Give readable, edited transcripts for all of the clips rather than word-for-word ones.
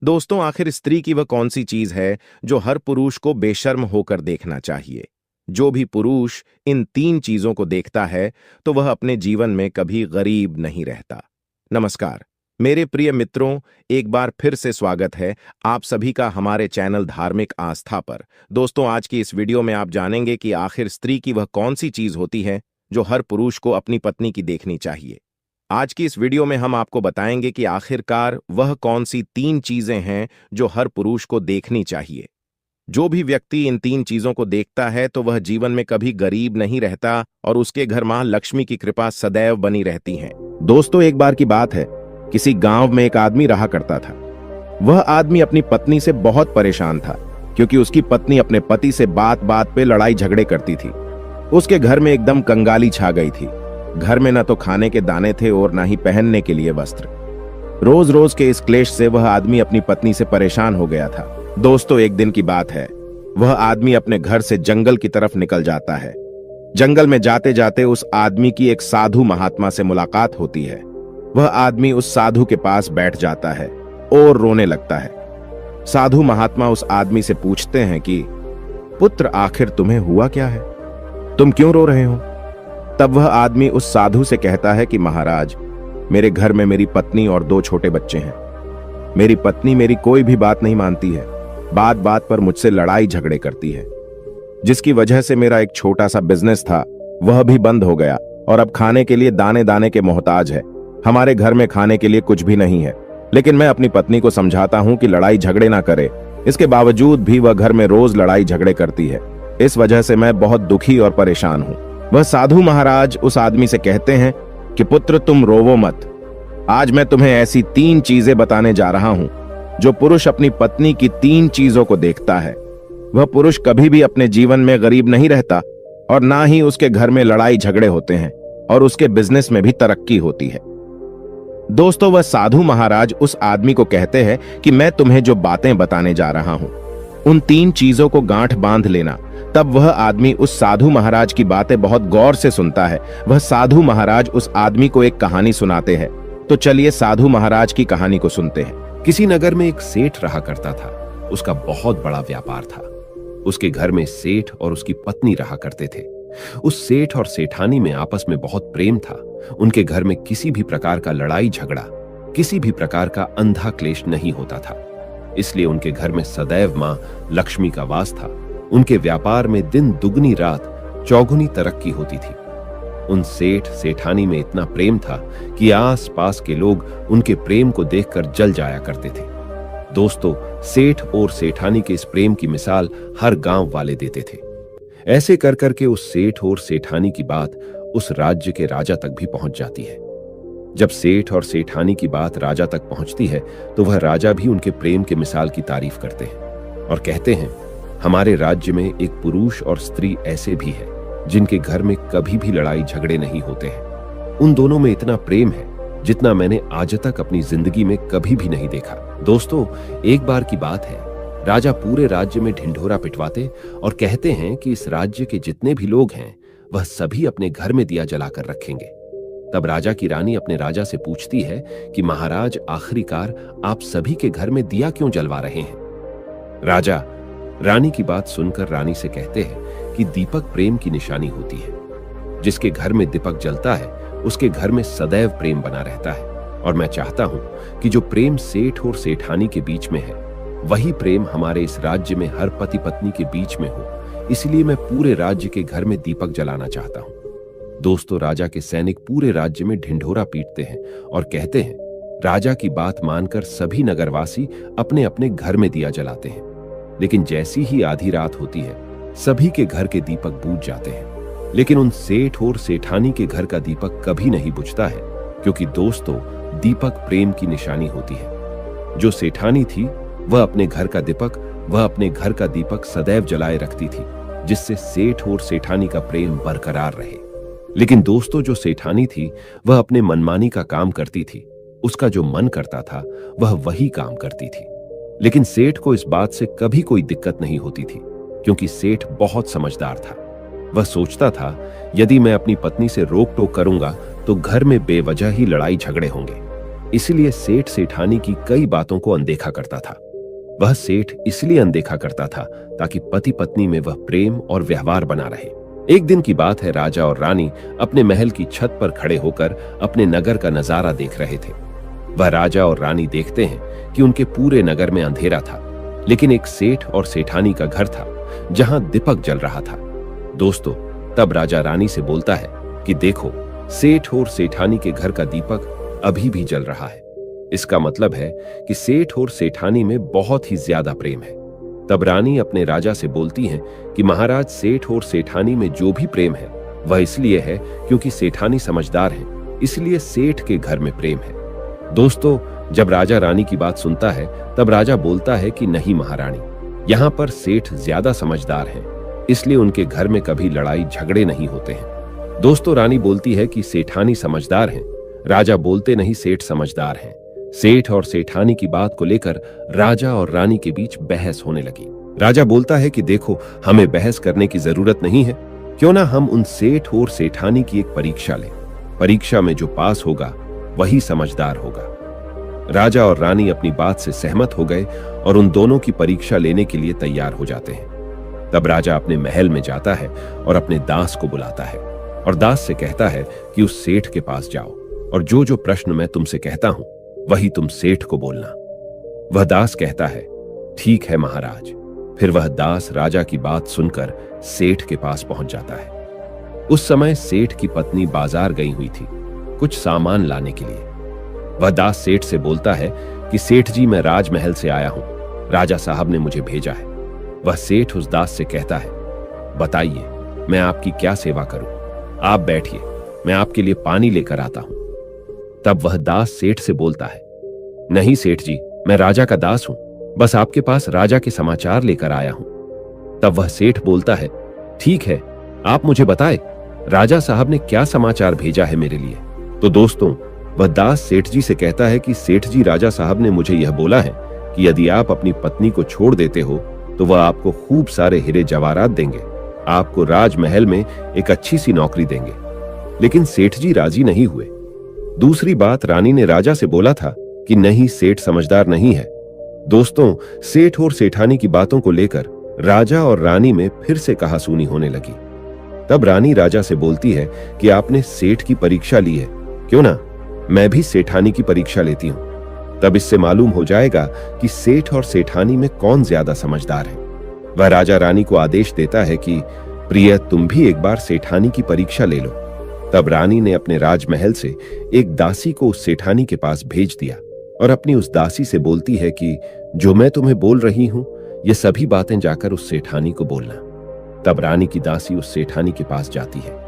दोस्तों, आखिर स्त्री की वह कौन सी चीज है जो हर पुरुष को बेशर्म होकर देखना चाहिए? जो भी पुरुष इन तीन चीजों को देखता है तो वह अपने जीवन में कभी गरीब नहीं रहता। नमस्कार मेरे प्रिय मित्रों, एक बार फिर से स्वागत है आप सभी का हमारे चैनल धार्मिक आस्था पर। दोस्तों, आज की इस वीडियो में आप जानेंगे कि आखिर स्त्री की वह कौन सी चीज होती है जो हर पुरुष को अपनी पत्नी की देखनी चाहिए। आज की इस वीडियो में हम आपको बताएंगे कि आखिरकार वह कौन सी तीन चीजें हैं जो हर पुरुष को देखनी चाहिए। जो भी व्यक्ति इन तीन चीजों को देखता है तो वह जीवन में कभी गरीब नहीं रहता और उसके घर मां लक्ष्मी की कृपा सदैव बनी रहती है। दोस्तों, एक बार की बात है, किसी गांव में एक आदमी रहा करता था। वह आदमी अपनी पत्नी से बहुत परेशान था क्योंकि उसकी पत्नी अपने पति से बात बात पे लड़ाई झगड़े करती थी। उसके घर में एकदम कंगाली छा गई थी। घर में न तो खाने के दाने थे और न ही पहनने के लिए वस्त्र। रोज रोज के इस क्लेश से वह आदमी अपनी पत्नी से परेशान हो गया था। दोस्तों, एक दिन की बात है, वह आदमी अपने घर से जंगल की तरफ निकल जाता है। जंगल में जाते जाते उस आदमी की एक साधु महात्मा से मुलाकात होती है। वह आदमी उस साधु के पास बैठ जाता है और रोने लगता है। साधु महात्मा उस आदमी से पूछते हैं कि पुत्र, आखिर तुम्हें हुआ क्या है? तुम क्यों रो रहे हो? तब वह आदमी उस साधु से कहता है कि महाराज, मेरे घर में मेरी पत्नी और 2 छोटे बच्चे हैं। मेरी पत्नी मेरी कोई भी बात नहीं मानती है, बात बात पर मुझसे लड़ाई झगड़े करती है, जिसकी वजह से मेरा एक छोटा सा बिजनेस था वह भी बंद हो गया और अब खाने के लिए दाने दाने के मोहताज है। हमारे घर में खाने के लिए कुछ भी नहीं है। लेकिन मैं अपनी पत्नी को समझाता हूं कि लड़ाई झगड़े ना करे, इसके बावजूद भी वह घर में रोज लड़ाई झगड़े करती है। इस वजह से मैं बहुत दुखी और परेशान हूं। वह साधु महाराज उस आदमी से कहते हैं कि पुत्र, तुम रोवो मत। आज मैं तुम्हें ऐसी 3 चीजें बताने जा रहा हूं जो पुरुष अपनी पत्नी की 3 चीजों को देखता है। वह पुरुष कभी भी अपने जीवन में गरीब नहीं रहता और ना ही उसके घर में लड़ाई झगड़े होते हैं और उसके बिजनेस में भी तरक्की होती है। दोस्तों, वह साधु महाराज उस आदमी को कहते हैं कि मैं तुम्हें जो बातें बताने जा रहा हूं उन 3 चीजों को गांठ बांध लेना। तब वह आदमी उस साधु महाराज की बातें बहुत गौर से सुनता है। वह साधु महाराज उस आदमी को एक कहानी सुनाते हैं। तो चलिए साधु महाराज की कहानी को सुनते हैं। किसी नगर में एक सेठ रहा करता था। उसका बहुत बड़ा व्यापार था। उसके घर में सेठ और उसकी पत्नी रहा करते थे। उस सेठ और सेठानी में आपस में बहुत प्रेम था। उनके घर में किसी भी प्रकार का लड़ाई झगड़ा, किसी भी प्रकार का अंधा क्लेश नहीं होता था। इसलिए उनके घर में सदैव मां लक्ष्मी का वास था। उनके व्यापार में दिन दुगनी रात चौगुनी तरक्की होती थी। उन सेठ सेठानी में इतना प्रेम था कि आस पास के लोग उनके प्रेम को देखकर जल जाया करते थे। दोस्तों, सेठ और सेठानी के इस प्रेम की मिसाल हर गांव वाले देते थे। ऐसे कर करके उस सेठ और सेठानी की बात उस राज्य के राजा तक भी पहुंच जाती है। जब सेठ और सेठानी की बात राजा तक पहुंचती है तो वह राजा भी उनके प्रेम के मिसाल की तारीफ करते हैं और कहते हैं, हमारे राज्य में एक पुरुष और स्त्री ऐसे भी है जिनके घर में कभी भी लड़ाई झगड़े नहीं होते हैं। उन दोनों में इतना प्रेम है जितना मैंने आज तक अपनी जिंदगी में कभी भी नहीं देखा। दोस्तों, एक बार की बात है, राजा पूरे राज्य में ढिंढोरा पिटवाते और कहते हैं कि इस राज्य के जितने भी लोग हैं वह सभी अपने घर में दिया जलाकर रखेंगे। तब राजा की रानी अपने राजा से पूछती है कि महाराज, आखिरकार आप सभी के घर में दिया क्यों जलवा रहे हैं? राजा रानी की बात सुनकर रानी से कहते हैं कि दीपक प्रेम की निशानी होती है। जिसके घर में दीपक जलता है उसके घर में सदैव प्रेम बना रहता है और मैं चाहता हूं कि जो प्रेम सेठ और सेठानी के बीच में है वही प्रेम हमारे इस राज्य में हर पति पत्नी के बीच में हो। इसलिए मैं पूरे राज्य के घर में दीपक जलाना चाहता हूं। दोस्तों, राजा के सैनिक पूरे राज्य में ढिंढोरा पीटते हैं और कहते हैं, राजा की बात मानकर सभी नगरवासी अपने अपने घर में दिया जलाते हैं। लेकिन जैसी ही आधी रात होती है सभी के घर के दीपक बुझ जाते हैं। लेकिन उन सेठ और सेठानी के घर का दीपक कभी नहीं बुझता है, क्योंकि दोस्तों, दीपक प्रेम की निशानी होती है। जो सेठानी थी वह अपने घर का दीपक सदैव जलाए रखती थी, जिससे सेठ और सेठानी का प्रेम बरकरार रहे। लेकिन दोस्तों, जो सेठानी थी वह अपने मनमानी का काम करती थी। उसका जो मन करता था वह वही काम करती थी। लेकिन सेठ को इस बात से कभी कोई दिक्कत नहीं होती थी, क्योंकि सेठ बहुत समझदार था। वह सोचता था, यदि मैं अपनी पत्नी से रोक टोक करूंगा तो घर में बेवजह ही लड़ाई झगड़े होंगे। इसलिए सेठ सेठानी की कई बातों को अनदेखा करता था। वह सेठ इसलिए अनदेखा करता था ताकि पति पत्नी में वह प्रेम और व्यवहार बना रहे। एक दिन की बात है, राजा और रानी अपने महल की छत पर खड़े होकर अपने नगर का नजारा देख रहे थे। वह राजा और रानी देखते हैं कि उनके पूरे नगर में अंधेरा था, लेकिन एक सेठ और सेठानी का घर था जहां दीपक जल रहा था। दोस्तों, तब राजा रानी से बोलता है कि देखो, सेठ और सेठानी के घर का दीपक अभी भी जल रहा है। इसका मतलब है कि सेठ और सेठानी में बहुत ही ज्यादा प्रेम है। तब रानी अपने राजा से बोलती हैं कि महाराज, सेठ और सेठानी में जो भी प्रेम है वह इसलिए है क्योंकि सेठानी समझदार है, इसलिए सेठ के घर में प्रेम है। दोस्तों, जब राजा रानी की बात सुनता है तब राजा बोलता है कि नहीं महारानी, यहाँ पर सेठ ज्यादा समझदार हैं, इसलिए उनके घर में कभी लड़ाई झगड़े नहीं होते हैं। दोस्तों, रानी बोलती है कि सेठानी समझदार हैं। राजा बोलते नहीं, सेठ समझदार हैं। सेठ और सेठानी की बात को लेकर राजा और रानी के बीच बहस होने लगी। राजा बोलता है कि देखो, हमें बहस करने की जरूरत नहीं है, क्यों ना हम उन सेठ और सेठानी की एक परीक्षा लें। परीक्षा में जो पास होगा वही समझदार होगा। राजा और रानी अपनी बात से सहमत हो गए और उन दोनों की परीक्षा लेने के लिए तैयार हो जाते हैं। तब राजा अपने महल में जाता है और अपने दास को बुलाता है और दास से कहता है कि उस सेठ के पास जाओ और जो जो प्रश्न मैं तुमसे कहता हूं वही तुम सेठ को बोलना। वह दास कहता है, ठीक है महाराज। फिर वह दास राजा की बात सुनकर सेठ के पास पहुंच जाता है। उस समय सेठ की पत्नी बाजार गई हुई थी कुछ सामान लाने के लिए। वह दास सेठ से बोलता है कि सेठ जी, मैं राजमहल से आया हूं, राजा साहब ने मुझे भेजा है। वह सेठ उस दास से कहता है, बताइए मैं आपकी क्या सेवा करूं। आप बैठिए, मैं आपके लिए पानी लेकर आता हूं। तब वह दास सेठ से बोलता है, नहीं सेठ जी, मैं राजा का दास हूं, बस आपके पास राजा के समाचार लेकर आया हूं। तब वह सेठ बोलता है, ठीक है, आप मुझे बताएं, राजा साहब ने क्या समाचार भेजा है मेरे लिए। तो दोस्तों, वह दास सेठ जी से कहता है कि सेठ जी, राजा साहब ने मुझे यह बोला है कि यदि आप अपनी पत्नी को छोड़ देते हो तो वह आपको खूब सारे हीरे जवाहरात देंगे, आपको राजमहल में एक अच्छी सी नौकरी देंगे। लेकिन सेठ जी राजी नहीं हुए। दूसरी बात, रानी ने राजा से बोला था कि नहीं, सेठ समझदार नहीं है। दोस्तों, सेठ और सेठानी की बातों को लेकर राजा और रानी में फिर से कहासुनी होने लगी। तब रानी राजा से बोलती है कि आपने सेठ की परीक्षा ली है, क्यों ना मैं भी सेठानी की परीक्षा लेती हूं। तब इससे मालूम हो जाएगा कि सेठ और सेठानी में कौन ज्यादा समझदार है। वह राजा रानी को आदेश देता है कि प्रिय, तुम भी एक बार सेठानी की परीक्षा ले लो। तब रानी ने अपने राजमहल से एक दासी को उस सेठानी के पास भेज दिया और अपनी उस दासी से बोलती है कि जो मैं तुम्हें बोल रही हूं ये सभी बातें जाकर उस सेठानी को बोलना। तब रानी की दासी उस सेठानी के पास जाती है।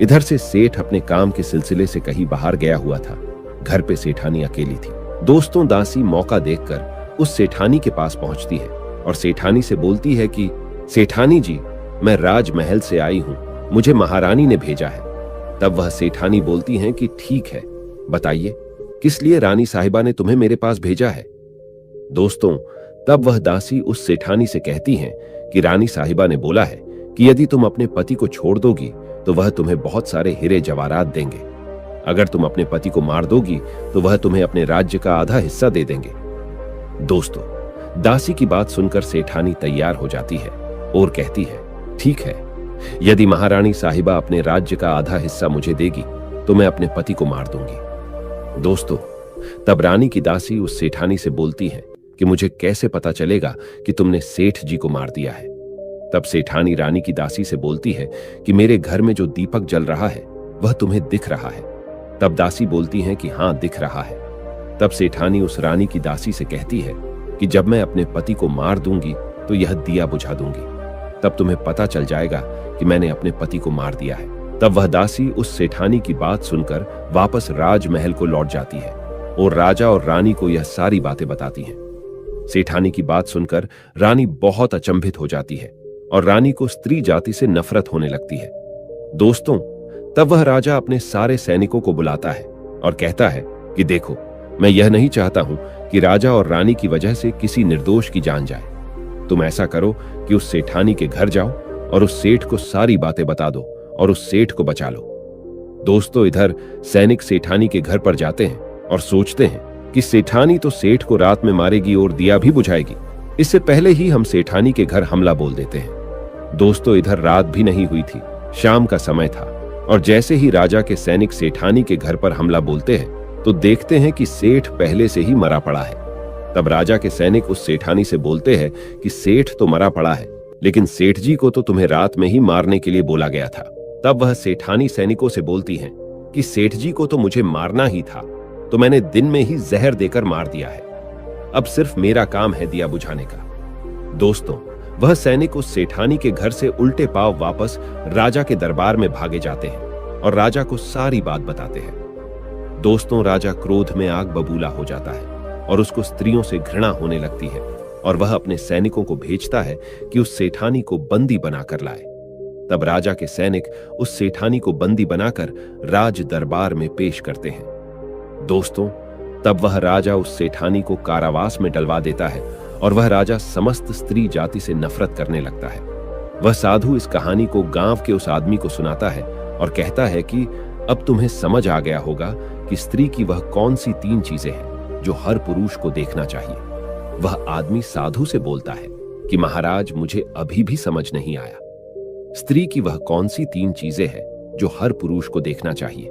इधर से सेठ अपने काम के सिलसिले से कहीं बाहर गया हुआ था। घर पे सेठानी अकेली थी। दोस्तों, दासी मौका देखकर उस सेठानी के पास पहुंचती है और सेठानी से बोलती है कि सेठानी जी, मैं राजमहल से आई हूं, मुझे महारानी ने भेजा है। तब वह सेठानी बोलती हैं कि ठीक है, बताइए किस लिए रानी साहिबा ने तुम्हें मेरे पास भेजा है। दोस्तों, तब वह दासी उस सेठानी से कहती हैं कि रानी साहिबा ने बोला है कि यदि तुम अपने पति को छोड़ दोगी तो वह तुम्हें बहुत सारे हीरे जवाहरात देंगे। अगर तुम अपने पति को मार दोगी तो वह तुम्हें अपने राज्य का आधा हिस्सा दे देंगे। दोस्तों, दासी की बात सुनकर सेठानी तैयार हो जाती है और कहती है, ठीक है, यदि महारानी साहिबा अपने राज्य का आधा हिस्सा मुझे देगी तो मैं अपने पति को मार दूंगी। दोस्तों, तब रानी की दासी उस सेठानी से बोलती है कि मुझे कैसे पता चलेगा कि तुमने सेठ जी को मार दिया है। तब सेठानी रानी की दासी से बोलती है कि मेरे घर में जो दीपक जल रहा है वह तुम्हें दिख रहा है। तब दासी बोलती है कि हां, दिख रहा है। तब सेठानी उस रानी की दासी से कहती है कि जब मैं अपने पति को मार दूंगी तो यह दिया बुझा दूंगी, तब तुम्हें पता चल जाएगा कि मैंने अपने पति को मार दिया है। तब वह दासी उस सेठानी की बात सुनकर वापस राजमहल को लौट जाती है और राजा और रानी को यह सारी बातें बताती हैं। सेठानी की बात सुनकर रानी बहुत अचंभित हो जाती है और रानी को स्त्री जाति से नफरत होने लगती है। दोस्तों, तब वह राजा अपने सारे सैनिकों को बुलाता है और कहता है कि देखो, मैं यह नहीं चाहता हूं कि राजा और रानी की वजह से किसी निर्दोष की जान जाए। तुम ऐसा करो कि उस सेठानी के घर जाओ और उस सेठ को सारी बातें बता दो और उस सेठ को बचा लो। दोस्तों, इधर सैनिक सेठानी के घर पर जाते हैं और सोचते हैं कि सेठानी तो सेठ को रात में मारेगी और दिया भी बुझाएगी। इससे पहले ही हम सेठानी के घर हमला बोल देते हैं। दोस्तों, इधर रात भी नहीं हुई थी, शाम का समय था, और जैसे ही राजा के सैनिक सेठानी के घर पर हमला बोलते हैं तो देखते हैं कि सेठ पहले से ही मरा पड़ा है। तब राजा के सैनिक उस सेठानी से बोलते हैं कि सेठ तो मरा पड़ा है, लेकिन सेठ जी को तो तुम्हें रात में ही मारने के लिए बोला गया था। तब वह सेठानी सैनिकों से बोलती हैं कि सेठ जी को तो मुझे मारना ही था, तो मैंने दिन में ही जहर देकर मार दिया है। अब सिर्फ मेरा काम है दिया बुझाने का। दोस्तों, वह सैनिक उस सेठानी के घर से उल्टे पांव वापस राजा के दरबार में भागे जाते हैं और राजा को सारी बात बताते हैं। दोस्तों, राजा क्रोध में आग बबूला हो जाता है और उसको स्त्रियों से घृणा होने लगती है, और वह अपने सैनिकों को भेजता है कि उस सेठानी को बंदी बनाकर लाए। तब राजा के सैनिक उस सेठानी को बंदी बनाकर राज दरबार में पेश करते हैं। दोस्तों, तब वह राजा उस सेठानी को कारावास में डलवा देता है और वह राजा समस्त स्त्री जाति से नफरत करने लगता है। वह साधु इस कहानी को गांव के उस आदमी को सुनाता है और कहता है कि अब तुम्हें समझ आ गया होगा कि स्त्री की वह कौन सी 3 चीजें हैं जो हर पुरुष को देखना चाहिए। वह आदमी साधु से बोलता है कि महाराज, मुझे अभी भी समझ नहीं आया। स्त्री की वह कौन सी 3 चीजें हैं जो हर पुरुष को देखना चाहिए।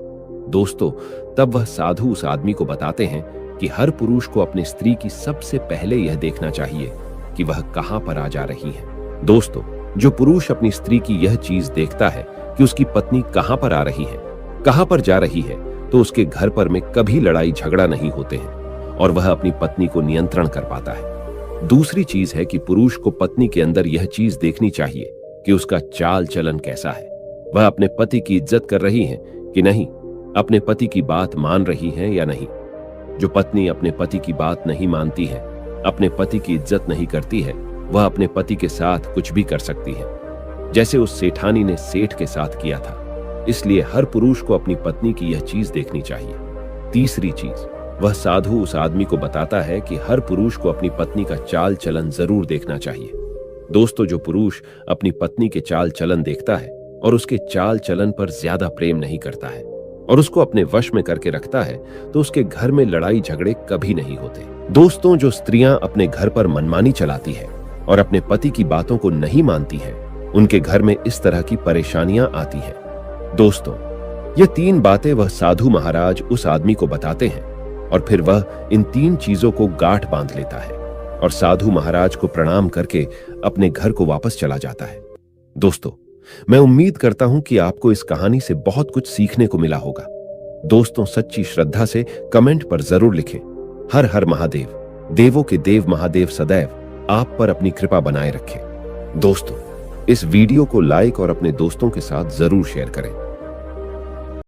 दोस्तों, तब वह साधु उस आदमी को बताते हैं कि हर पुरुष को अपनी स्त्री की सबसे पहले यह देखना चाहिए कि वह कहां पर आ जा रही है। दोस्तों, जो पुरुष अपनी स्त्री की यह चीज देखता है कि उसकी पत्नी कहां पर आ रही है, कहां पर जा रही है, तो उसके घर पर में कभी लड़ाई झगड़ा नहीं होते हैं और वह अपनी पत्नी को नियंत्रण कर पाता है। दूसरी चीज है कि पुरुष को पत्नी के अंदर यह चीज देखनी चाहिए कि उसका चाल चलन कैसा है, वह अपने पति की इज्जत कर रही है कि नहीं, अपने पति की बात मान रही है या नहीं। जो पत्नी अपने पति की बात नहीं मानती है, अपने पति की इज्जत नहीं करती है, वह अपने पति के साथ कुछ भी कर सकती है, जैसे उस सेठानी ने सेठ के साथ किया था। इसलिए हर पुरुष को अपनी पत्नी की यह चीज देखनी चाहिए। तीसरी चीज, वह साधु उस आदमी को बताता है कि हर पुरुष को अपनी पत्नी का चाल चलन जरूर देखना चाहिए। दोस्तों, जो पुरुष अपनी पत्नी के चाल चलन देखता है और उसके चाल चलन पर ज्यादा प्रेम नहीं करता है और उसको अपने वश में करके रखता है, तो उसके घर में लड़ाई झगड़े कभी नहीं होते। दोस्तों, जो स्त्रियां अपने घर पर मनमानी चलाती है और अपने पति की बातों को नहीं मानती हैं, उनके घर में इस तरह की परेशानियां आती हैं। दोस्तों, ये 3 बातें वह साधु महाराज उस आदमी को बताते हैं और फिर वह इन 3 चीजों को गांठ बांध लेता है और साधु महाराज को प्रणाम करके अपने घर को वापस चला जाता है। दोस्तों, मैं उम्मीद करता हूं कि आपको इस कहानी से बहुत कुछ सीखने को मिला होगा। दोस्तों, सच्ची श्रद्धा से कमेंट पर जरूर लिखें, हर हर महादेव, देवों के देव महादेव सदैव आप पर अपनी कृपा बनाए रखें। दोस्तों, इस वीडियो को लाइक और अपने दोस्तों के साथ जरूर शेयर करें।